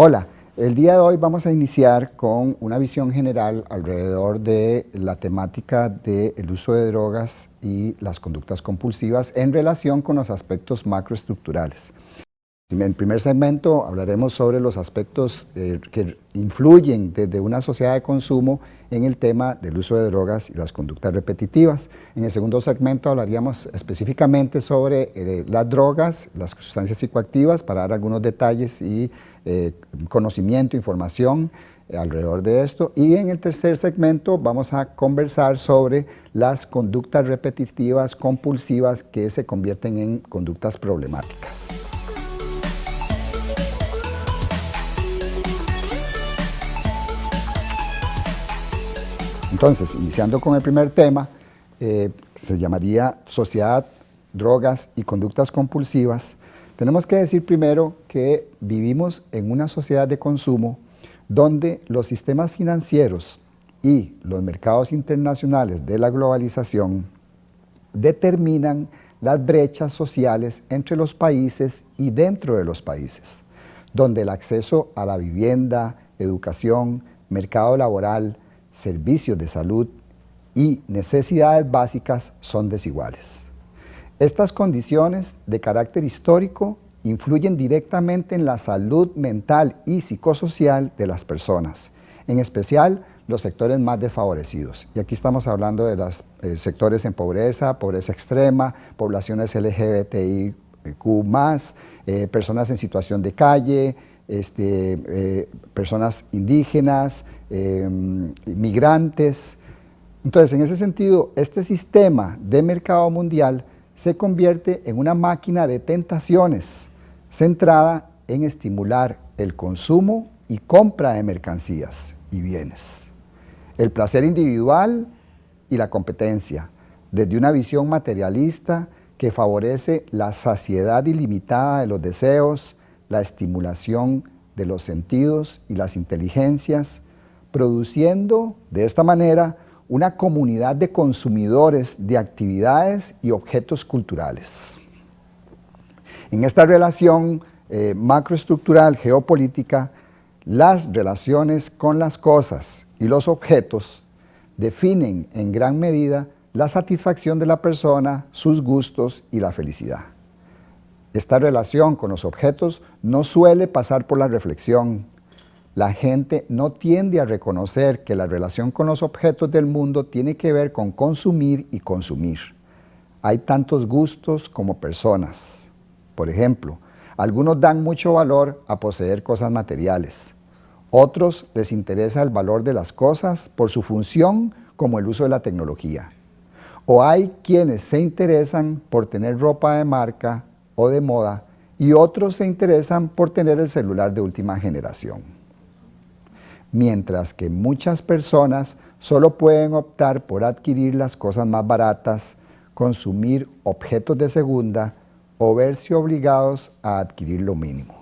Hola, el día de hoy vamos a iniciar con una visión general alrededor de la temática del uso de drogas y las conductas compulsivas en relación con los aspectos macroestructurales. En el primer segmento hablaremos sobre los aspectos que influyen desde una sociedad de consumo en el tema del uso de drogas y las conductas repetitivas. En el segundo segmento hablaríamos específicamente sobre las drogas, las sustancias psicoactivas, para dar algunos detalles y conocimiento, información alrededor de esto. Y en el tercer segmento vamos a conversar sobre las conductas repetitivas compulsivas que se convierten en conductas problemáticas. Entonces, iniciando con el primer tema, se llamaría sociedad, drogas y conductas compulsivas. Tenemos que decir primero que vivimos en una sociedad de consumo donde los sistemas financieros y los mercados internacionales de la globalización determinan las brechas sociales entre los países y dentro de los países, donde el acceso a la vivienda, educación, mercado laboral, servicios de salud y necesidades básicas son desiguales. Estas condiciones de carácter histórico influyen directamente en la salud mental y psicosocial de las personas, en especial los sectores más desfavorecidos. Y aquí estamos hablando de los sectores en pobreza, pobreza extrema, poblaciones LGBTIQ+, personas en situación de calle, personas indígenas, migrantes. Entonces, en ese sentido, este sistema de mercado mundial se convierte en una máquina de tentaciones centrada en estimular el consumo y compra de mercancías y bienes, el placer individual y la competencia, desde una visión materialista que favorece la saciedad ilimitada de los deseos, la estimulación de los sentidos y las inteligencias, produciendo de esta manera una comunidad de consumidores de actividades y objetos culturales. En esta relación macroestructural geopolítica, las relaciones con las cosas y los objetos definen en gran medida la satisfacción de la persona, sus gustos y la felicidad. Esta relación con los objetos no suele pasar por la reflexión. La gente no tiende a reconocer que la relación con los objetos del mundo tiene que ver con consumir y consumir. Hay tantos gustos como personas. Por ejemplo, algunos dan mucho valor a poseer cosas materiales. Otros les interesa el valor de las cosas por su función, como el uso de la tecnología. O hay quienes se interesan por tener ropa de marca o de moda, y otros se interesan por tener el celular de última generación. Mientras que muchas personas solo pueden optar por adquirir las cosas más baratas, consumir objetos de segunda o verse obligados a adquirir lo mínimo.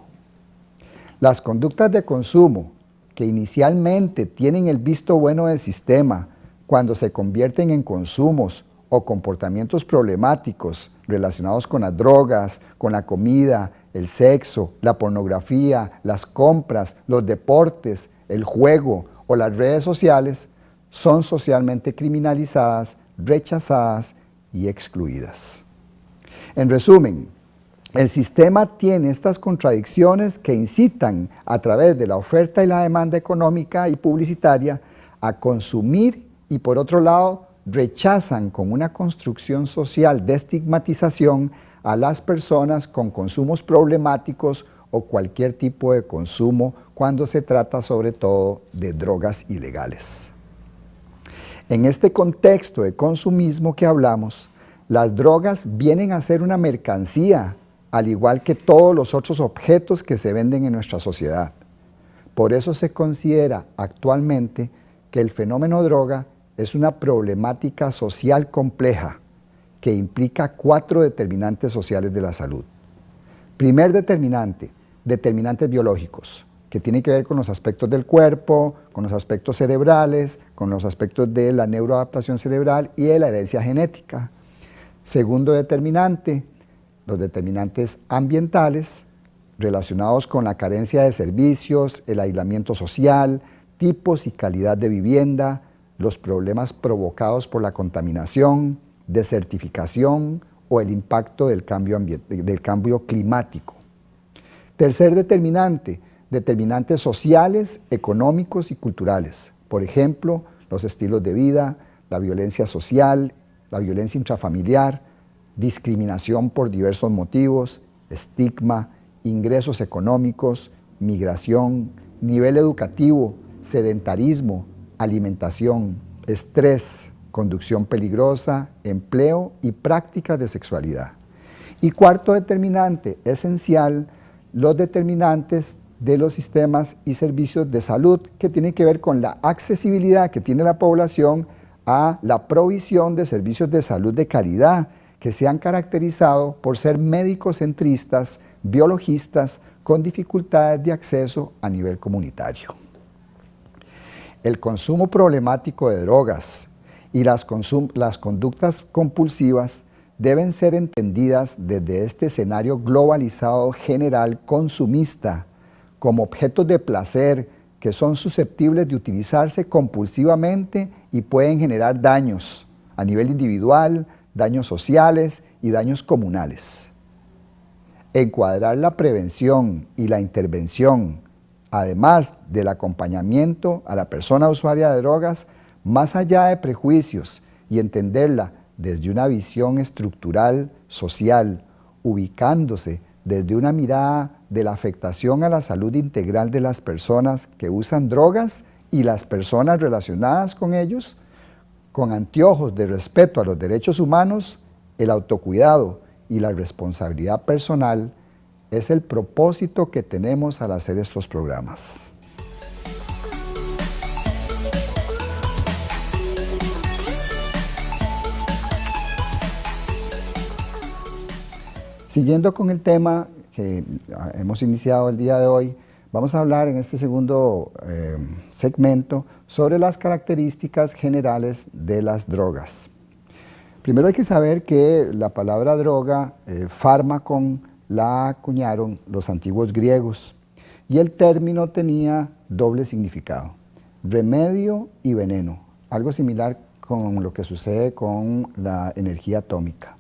Las conductas de consumo, que inicialmente tienen el visto bueno del sistema, cuando se convierten en consumos o comportamientos problemáticos relacionados con las drogas, con la comida, el sexo, la pornografía, las compras, los deportes, el juego o las redes sociales, son socialmente criminalizadas, rechazadas y excluidas. En resumen, el sistema tiene estas contradicciones que incitan a través de la oferta y la demanda económica y publicitaria a consumir y, por otro lado, rechazan con una construcción social de estigmatización a las personas con consumos problemáticos o cualquier tipo de consumo cuando se trata sobre todo de drogas ilegales. En este contexto de consumismo que hablamos, las drogas vienen a ser una mercancía, al igual que todos los otros objetos que se venden en nuestra sociedad. Por eso se considera actualmente que el fenómeno droga es una problemática social compleja que implica 4 determinantes sociales de la salud. Primer determinante, determinantes biológicos, que tienen que ver con los aspectos del cuerpo, con los aspectos cerebrales, con los aspectos de la neuroadaptación cerebral y de la herencia genética. Segundo determinante, los determinantes ambientales, relacionados con la carencia de servicios, el aislamiento social, tipos y calidad de vivienda, los problemas provocados por la contaminación, desertificación o el impacto del cambio climático. Tercer determinante, determinantes sociales, económicos y culturales. Por ejemplo, los estilos de vida, la violencia social, la violencia intrafamiliar, discriminación por diversos motivos, estigma, ingresos económicos, migración, nivel educativo, sedentarismo, alimentación, estrés, conducción peligrosa, empleo y prácticas de sexualidad. Y cuarto determinante, esencial, los determinantes de los sistemas y servicios de salud que tienen que ver con la accesibilidad que tiene la población a la provisión de servicios de salud de calidad que se han caracterizado por ser médico-centristas, biologistas, con dificultades de acceso a nivel comunitario. El consumo problemático de drogas y las conductas compulsivas deben ser entendidas desde este escenario globalizado general consumista como objetos de placer que son susceptibles de utilizarse compulsivamente y pueden generar daños a nivel individual, daños sociales y daños comunales. Encuadrar la prevención y la intervención, además del acompañamiento a la persona usuaria de drogas, más allá de prejuicios y entenderla desde una visión estructural, social, ubicándose desde una mirada de la afectación a la salud integral de las personas que usan drogas y las personas relacionadas con ellos, con anteojos de respeto a los derechos humanos, el autocuidado y la responsabilidad personal, es el propósito que tenemos al hacer estos programas. Siguiendo con el tema que hemos iniciado el día de hoy, vamos a hablar en este segundo segmento sobre las características generales de las drogas. Primero hay que saber que la palabra droga, fármacon, la acuñaron los antiguos griegos y el término tenía doble significado, remedio y veneno, algo similar con lo que sucede con la energía atómica.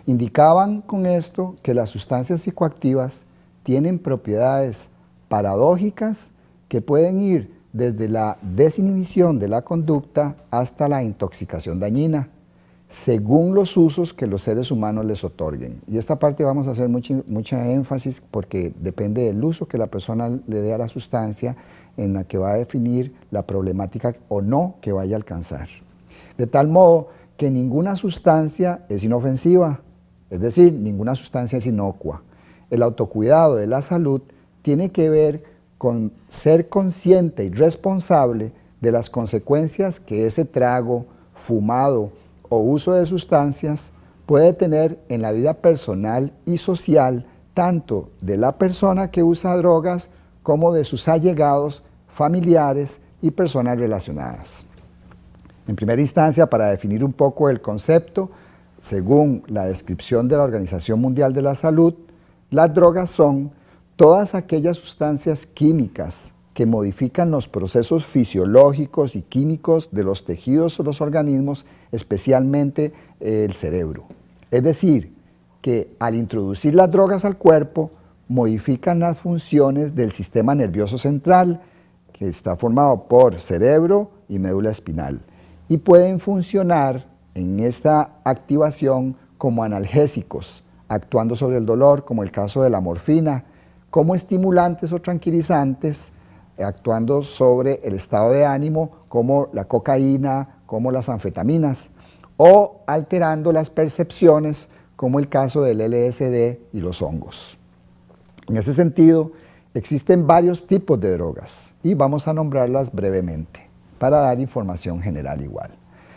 Indicaban con esto que las sustancias psicoactivas tienen propiedades paradójicas que pueden ir desde la desinhibición de la conducta hasta la intoxicación dañina, según los usos que los seres humanos les otorguen. Y esta parte vamos a hacer mucha énfasis porque depende del uso que la persona le dé a la sustancia en la que va a definir la problemática o no que vaya a alcanzar. De tal modo que ninguna sustancia es inofensiva, es decir, ninguna sustancia es inocua. El autocuidado de la salud tiene que ver con ser consciente y responsable de las consecuencias que ese trago, fumado o uso de sustancias puede tener en la vida personal y social, tanto de la persona que usa drogas como de sus allegados, familiares y personas relacionadas. En primera instancia, para definir un poco el concepto, según la descripción de la Organización Mundial de la Salud, las drogas son todas aquellas sustancias químicas que modifican los procesos fisiológicos y químicos de los tejidos o los organismos, especialmente el cerebro. Es decir, que al introducir las drogas al cuerpo, modifican las funciones del sistema nervioso central, que está formado por cerebro y médula espinal, y pueden funcionar en esta activación como analgésicos, actuando sobre el dolor, como el caso de la morfina, como estimulantes o tranquilizantes, actuando sobre el estado de ánimo, como la cocaína, como las anfetaminas, o alterando las percepciones, como el caso del LSD y los hongos. En este sentido, existen varios tipos de drogas y vamos a nombrarlas brevemente para dar información general igual.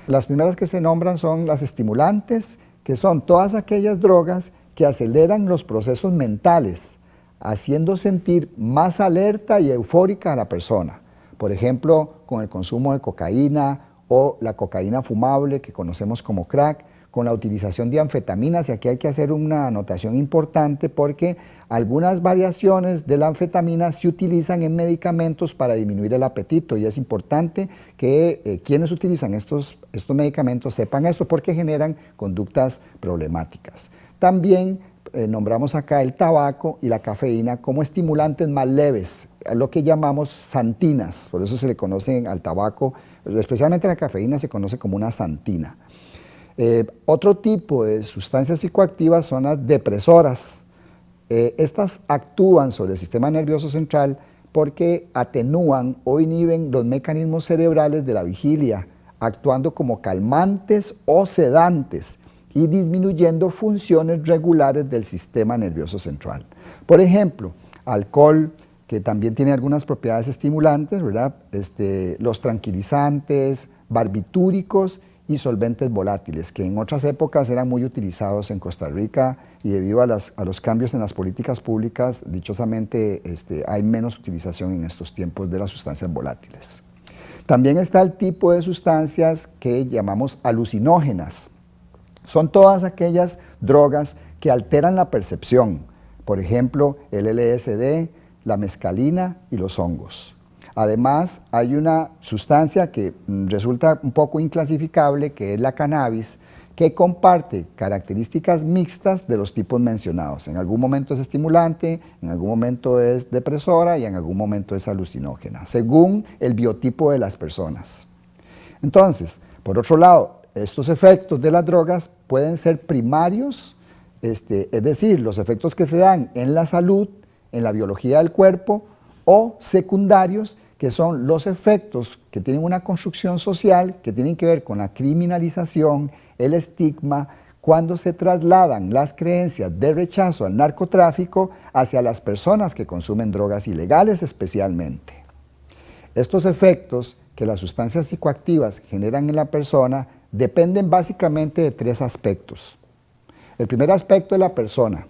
Las primeras que se nombran son las estimulantes, que son todas aquellas drogas que aceleran los procesos mentales, haciendo sentir más alerta y eufórica a la persona. Por ejemplo, con el consumo de cocaína o la cocaína fumable que conocemos como crack, con la utilización de anfetaminas, y aquí hay que hacer una anotación importante porque algunas variaciones de la anfetamina se utilizan en medicamentos para disminuir el apetito, y es importante que quienes utilizan estos medicamentos sepan esto porque generan conductas problemáticas. También nombramos acá el tabaco y la cafeína como estimulantes más leves, lo que llamamos santinas, por eso se le conoce al tabaco, especialmente la cafeína se conoce como una santina. Otro tipo de sustancias psicoactivas son las depresoras. Estas actúan sobre el sistema nervioso central porque atenúan o inhiben los mecanismos cerebrales de la vigilia, actuando como calmantes o sedantes y disminuyendo funciones regulares del sistema nervioso central. Por ejemplo, alcohol, que también tiene algunas propiedades estimulantes, ¿verdad? Los tranquilizantes, barbitúricos y solventes volátiles, que en otras épocas eran muy utilizados en Costa Rica, y debido a los cambios en las políticas públicas, dichosamente hay menos utilización en estos tiempos de las sustancias volátiles. También está el tipo de sustancias que llamamos alucinógenas. Son todas aquellas drogas que alteran la percepción, por ejemplo, el LSD, la mescalina y los hongos. Además, hay una sustancia que resulta un poco inclasificable, que es la cannabis, que comparte características mixtas de los tipos mencionados. En algún momento es estimulante, en algún momento es depresora y en algún momento es alucinógena, según el biotipo de las personas. Entonces, por otro lado, estos efectos de las drogas pueden ser primarios, es decir, los efectos que se dan en la salud, en la biología del cuerpo, o secundarios, que son los efectos que tienen una construcción social, que tienen que ver con la criminalización, el estigma, cuando se trasladan las creencias de rechazo al narcotráfico hacia las personas que consumen drogas ilegales especialmente. Estos efectos que las sustancias psicoactivas generan en la persona dependen básicamente de tres aspectos. El primer aspecto es la persona,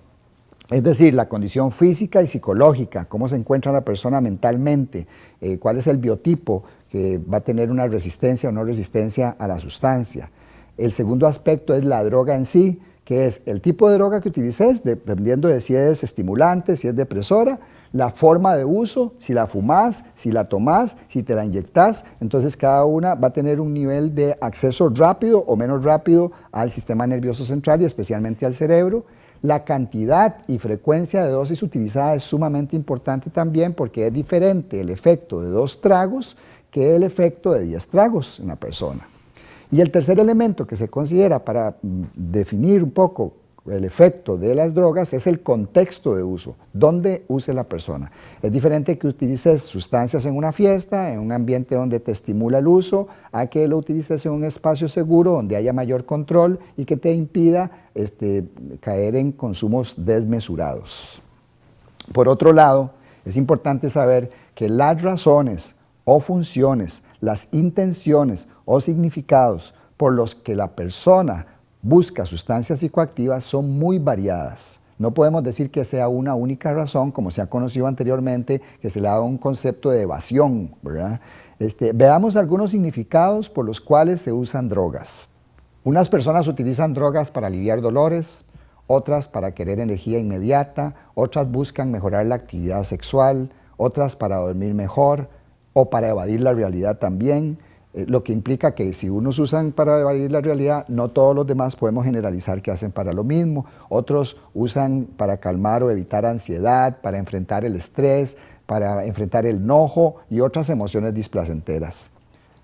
es decir, la condición física y psicológica, cómo se encuentra la persona mentalmente, cuál es el biotipo que va a tener una resistencia o no resistencia a la sustancia. El segundo aspecto es la droga en sí, que es el tipo de droga que utilices, dependiendo de si es estimulante, si es depresora, la forma de uso, si la fumas, si la tomas, si te la inyectas. Entonces cada una va a tener un nivel de acceso rápido o menos rápido al sistema nervioso central y especialmente al cerebro. La cantidad y frecuencia de dosis utilizada es sumamente importante también, porque es diferente el efecto de 2 tragos que el efecto de 10 tragos en la persona. Y el tercer elemento que se considera para definir un poco el efecto de las drogas es el contexto de uso, dónde use la persona. Es diferente que utilices sustancias en una fiesta, en un ambiente donde te estimula el uso, a que lo utilices en un espacio seguro donde haya mayor control y que te impida caer en consumos desmesurados. Por otro lado, es importante saber que las razones o funciones, las intenciones o significados por los que la persona busca sustancias psicoactivas son muy variadas. No podemos decir que sea una única razón, como se ha conocido anteriormente, que se le ha dado un concepto de evasión, ¿verdad? Veamos algunos significados por los cuales se usan drogas. Unas personas utilizan drogas para aliviar dolores, otras para querer energía inmediata, otras buscan mejorar la actividad sexual, otras para dormir mejor o para evadir la realidad también. Lo que implica que si unos usan para evadir la realidad, no todos los demás podemos generalizar que hacen para lo mismo. Otros usan para calmar o evitar ansiedad, para enfrentar el estrés, para enfrentar el enojo y otras emociones displacenteras.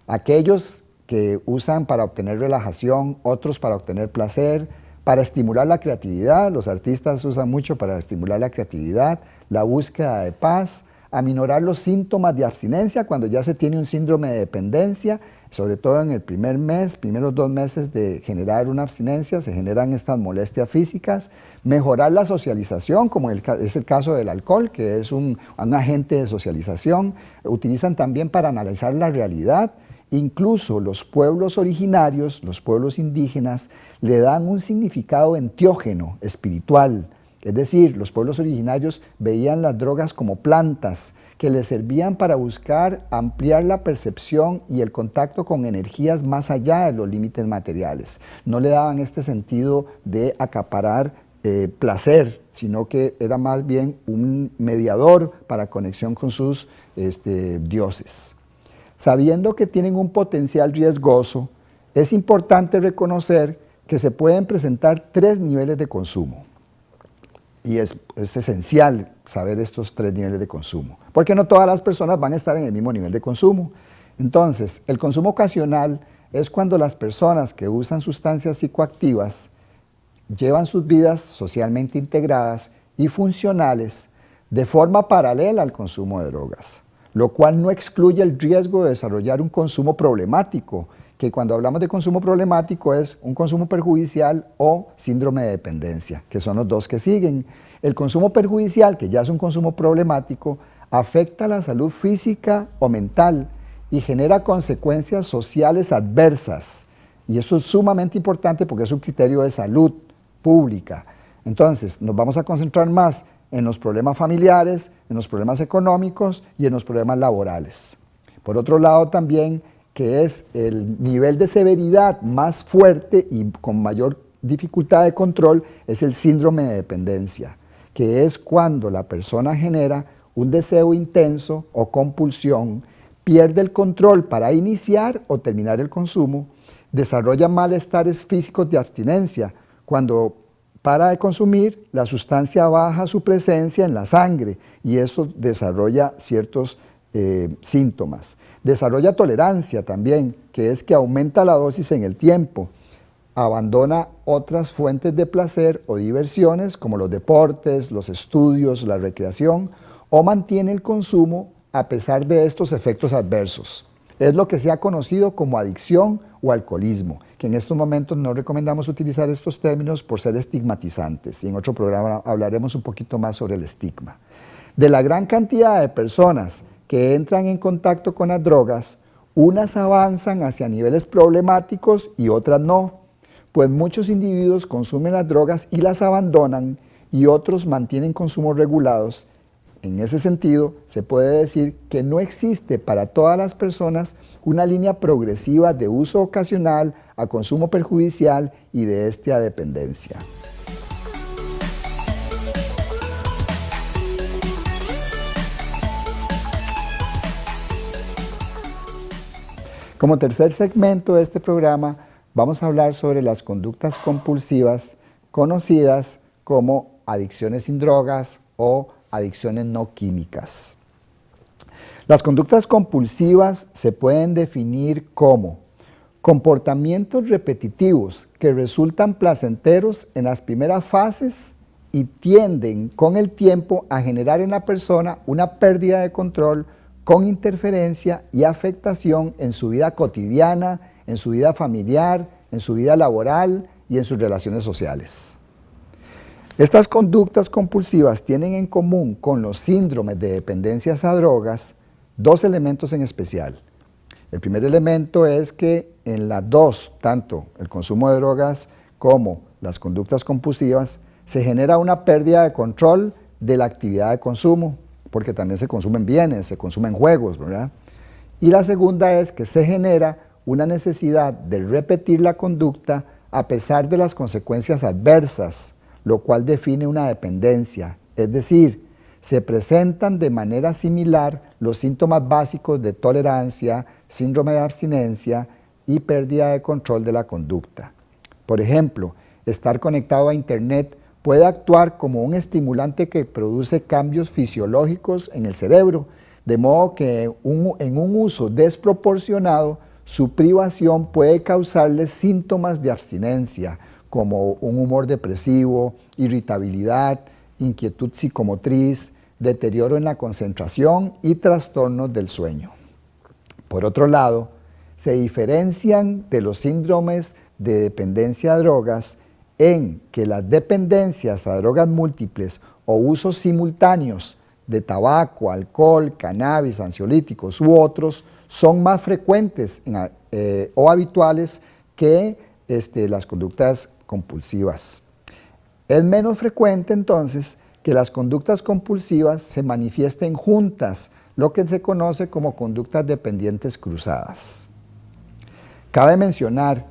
Aquellos que usan para obtener relajación, otros para obtener placer, para estimular la creatividad, los artistas usan mucho para estimular la creatividad, la búsqueda de paz, aminorar los síntomas de abstinencia cuando ya se tiene un síndrome de dependencia, sobre todo en el primer mes, primeros 2 meses de generar una abstinencia, se generan estas molestias físicas, mejorar la socialización, como es el caso del alcohol, que es un agente de socialización, utilizan también para analizar la realidad. Incluso los pueblos originarios, los pueblos indígenas, le dan un significado enteógeno, espiritual, Es decir, los pueblos originarios veían las drogas como plantas que les servían para buscar ampliar la percepción y el contacto con energías más allá de los límites materiales. No le daban este sentido de acaparar placer, sino que era más bien un mediador para conexión con sus dioses. Sabiendo que tienen un potencial riesgoso, es importante reconocer que se pueden presentar 3 niveles de consumo. Y es esencial saber estos 3 niveles de consumo, porque no todas las personas van a estar en el mismo nivel de consumo. Entonces, el consumo ocasional es cuando las personas que usan sustancias psicoactivas llevan sus vidas socialmente integradas y funcionales de forma paralela al consumo de drogas, lo cual no excluye el riesgo de desarrollar un consumo problemático, que cuando hablamos de consumo problemático es un consumo perjudicial o síndrome de dependencia, que son los dos que siguen. El consumo perjudicial, que ya es un consumo problemático, afecta la salud física o mental y genera consecuencias sociales adversas. Y esto es sumamente importante porque es un criterio de salud pública. Entonces, nos vamos a concentrar más en los problemas familiares, en los problemas económicos y en los problemas laborales. Por otro lado, también, que es el nivel de severidad más fuerte y con mayor dificultad de control, es el síndrome de dependencia, que es cuando la persona genera un deseo intenso o compulsión, pierde el control para iniciar o terminar el consumo, desarrolla malestares físicos de abstinencia. Cuando para de consumir, la sustancia baja su presencia en la sangre y eso desarrolla ciertos síntomas. Desarrolla tolerancia también, que es que aumenta la dosis en el tiempo. Abandona otras fuentes de placer o diversiones como los deportes, los estudios, la recreación, o mantiene el consumo a pesar de estos efectos adversos. Es lo que se ha conocido como adicción o alcoholismo, que en estos momentos no recomendamos utilizar estos términos por ser estigmatizantes, y en otro programa hablaremos un poquito más sobre el estigma. De la gran cantidad de personas que entran en contacto con las drogas, unas avanzan hacia niveles problemáticos y otras no, pues muchos individuos consumen las drogas y las abandonan y otros mantienen consumos regulados. En ese sentido, se puede decir que no existe para todas las personas una línea progresiva de uso ocasional a consumo perjudicial y de este a dependencia. Como tercer segmento de este programa, vamos a hablar sobre las conductas compulsivas conocidas como adicciones sin drogas o adicciones no químicas. Las conductas compulsivas se pueden definir como comportamientos repetitivos que resultan placenteros en las primeras fases y tienden con el tiempo a generar en la persona una pérdida de control con interferencia y afectación en su vida cotidiana, en su vida familiar, en su vida laboral y en sus relaciones sociales. Estas conductas compulsivas tienen en común con los síndromes de dependencias a drogas 2 elementos en especial. El primer elemento es que en las dos, tanto el consumo de drogas como las conductas compulsivas, se genera una pérdida de control de la actividad de consumo, porque también se consumen bienes, se consumen juegos, ¿verdad? Y la segunda es que se genera una necesidad de repetir la conducta a pesar de las consecuencias adversas, lo cual define una dependencia, es decir, se presentan de manera similar los síntomas básicos de tolerancia, síndrome de abstinencia y pérdida de control de la conducta. Por ejemplo, estar conectado a Internet puede actuar como un estimulante que produce cambios fisiológicos en el cerebro, de modo que en un uso desproporcionado, su privación puede causarle síntomas de abstinencia, como un humor depresivo, irritabilidad, inquietud psicomotriz, deterioro en la concentración y trastornos del sueño. Por otro lado, se diferencian de los síndromes de dependencia a drogas en que las dependencias a drogas múltiples o usos simultáneos de tabaco, alcohol, cannabis, ansiolíticos u otros son más frecuentes o habituales que las conductas compulsivas. Es menos frecuente entonces que las conductas compulsivas se manifiesten juntas, lo que se conoce como conductas dependientes cruzadas. Cabe mencionar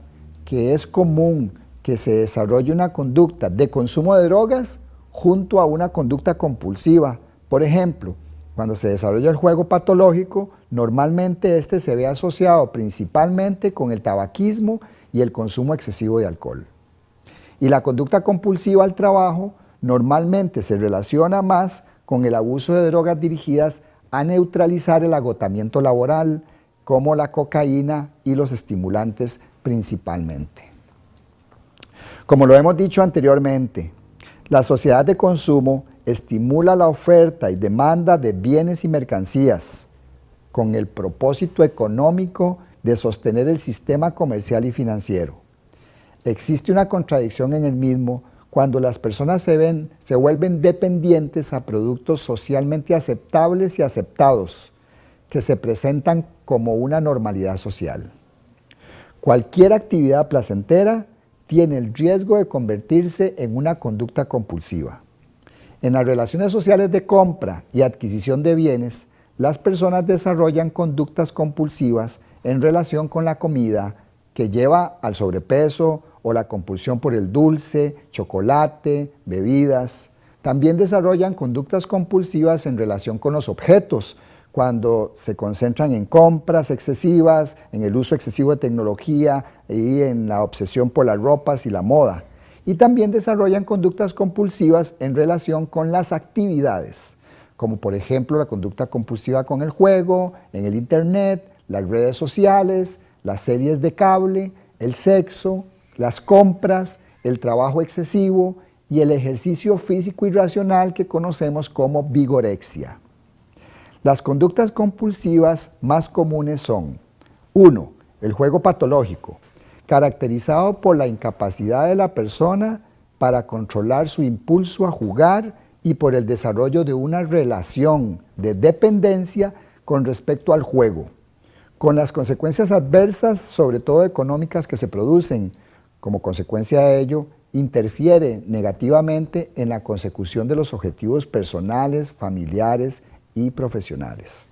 que es común que se desarrolle una conducta de consumo de drogas junto a una conducta compulsiva. Por ejemplo, cuando se desarrolla el juego patológico, normalmente este se ve asociado principalmente con el tabaquismo y el consumo excesivo de alcohol. Y la conducta compulsiva al trabajo normalmente se relaciona más con el abuso de drogas dirigidas a neutralizar el agotamiento laboral, como la cocaína y los estimulantes principalmente. Como lo hemos dicho anteriormente, la sociedad de consumo estimula la oferta y demanda de bienes y mercancías con el propósito económico de sostener el sistema comercial y financiero. Existe una contradicción en el mismo cuando las personas se vuelven dependientes a productos socialmente aceptables y aceptados, que se presentan como una normalidad social. Cualquier actividad placentera tiene el riesgo de convertirse en una conducta compulsiva. En las relaciones sociales de compra y adquisición de bienes, las personas desarrollan conductas compulsivas en relación con la comida que lleva al sobrepeso o la compulsión por el dulce, chocolate, bebidas. También desarrollan conductas compulsivas en relación con los objetos, cuando se concentran en compras excesivas, en el uso excesivo de tecnología y en la obsesión por las ropas y la moda. Y también desarrollan conductas compulsivas en relación con las actividades, como por ejemplo la conducta compulsiva con el juego, en el internet, las redes sociales, las series de cable, el sexo, las compras, el trabajo excesivo y el ejercicio físico irracional que conocemos como vigorexia. Las conductas compulsivas más comunes son: 1. El juego patológico, caracterizado por la incapacidad de la persona para controlar su impulso a jugar y por el desarrollo de una relación de dependencia con respecto al juego, con las consecuencias adversas, sobre todo económicas, que se producen. Como consecuencia de ello, interfiere negativamente en la consecución de los objetivos personales, familiares y profesionales.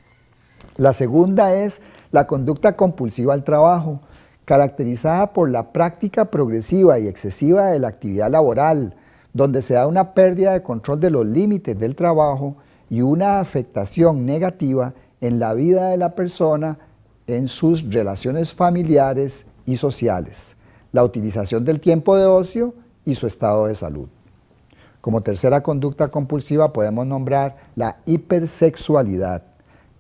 La segunda es la conducta compulsiva al trabajo, caracterizada por la práctica progresiva y excesiva de la actividad laboral, donde se da una pérdida de control de los límites del trabajo y una afectación negativa en la vida de la persona, en sus relaciones familiares y sociales, la utilización del tiempo de ocio y su estado de salud. Como tercera conducta compulsiva podemos nombrar la hipersexualidad,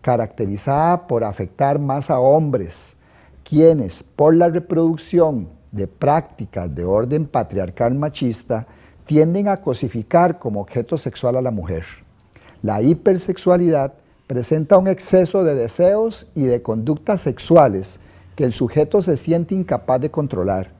caracterizada por afectar más a hombres, quienes por la reproducción de prácticas de orden patriarcal machista tienden a cosificar como objeto sexual a la mujer. La hipersexualidad presenta un exceso de deseos y de conductas sexuales que el sujeto se siente incapaz de controlar.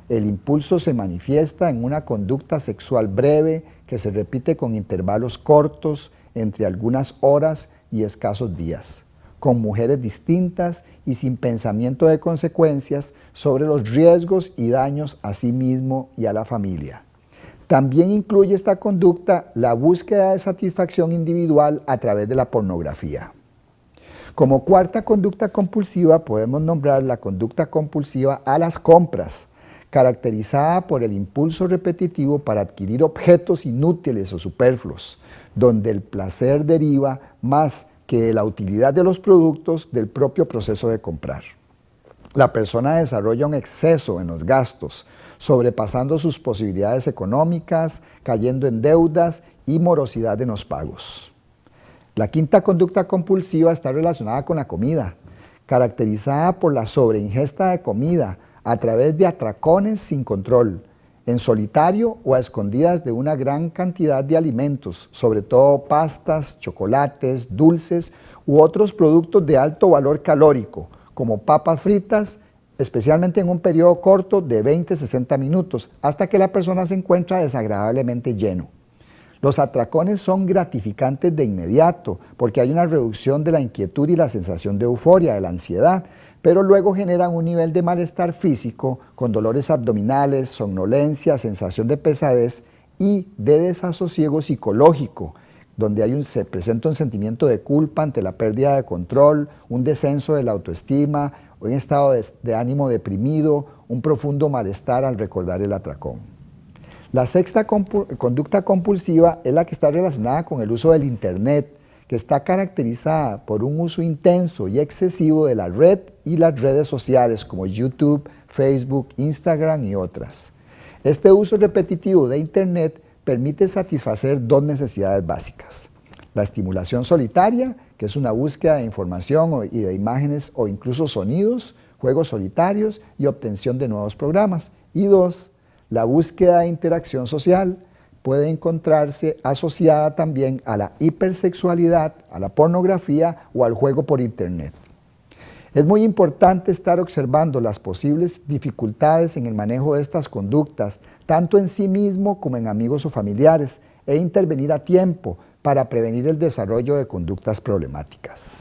El impulso se manifiesta en una conducta sexual breve que se repite con intervalos cortos entre algunas horas y escasos días, con mujeres distintas y sin pensamiento de consecuencias sobre los riesgos y daños a sí mismo y a la familia. También incluye esta conducta la búsqueda de satisfacción individual a través de la pornografía. Como cuarta conducta compulsiva podemos nombrar la conducta compulsiva a las compras, caracterizada por el impulso repetitivo para adquirir objetos inútiles o superfluos, donde el placer deriva más que de la utilidad de los productos del propio proceso de comprar. La persona desarrolla un exceso en los gastos, sobrepasando sus posibilidades económicas, cayendo en deudas y morosidad en los pagos. La quinta conducta compulsiva está relacionada con la comida, caracterizada por la sobreingesta de comida, a través de atracones sin control, en solitario o a escondidas de una gran cantidad de alimentos, sobre todo pastas, chocolates, dulces u otros productos de alto valor calórico, como papas fritas, especialmente en un periodo corto de 20-60 minutos, hasta que la persona se encuentra desagradablemente lleno. Los atracones son gratificantes de inmediato, porque hay una reducción de la inquietud y la sensación de euforia, de la ansiedad, pero luego generan un nivel de malestar físico con dolores abdominales, somnolencia, sensación de pesadez y de desasosiego psicológico, donde se presenta un sentimiento de culpa ante la pérdida de control, un descenso de la autoestima, un estado de ánimo deprimido, un profundo malestar al recordar el atracón. La sexta conducta compulsiva es la que está relacionada con el uso del Internet, que está caracterizada por un uso intenso y excesivo de la red y las redes sociales como YouTube, Facebook, Instagram y otras. Este uso repetitivo de Internet permite satisfacer dos necesidades básicas: la estimulación solitaria, que es una búsqueda de información y de imágenes o incluso sonidos, juegos solitarios y obtención de nuevos programas, y dos, la búsqueda de interacción social. Puede encontrarse asociada también a la hipersexualidad, a la pornografía o al juego por Internet. Es muy importante estar observando las posibles dificultades en el manejo de estas conductas, tanto en sí mismo como en amigos o familiares, e intervenir a tiempo para prevenir el desarrollo de conductas problemáticas.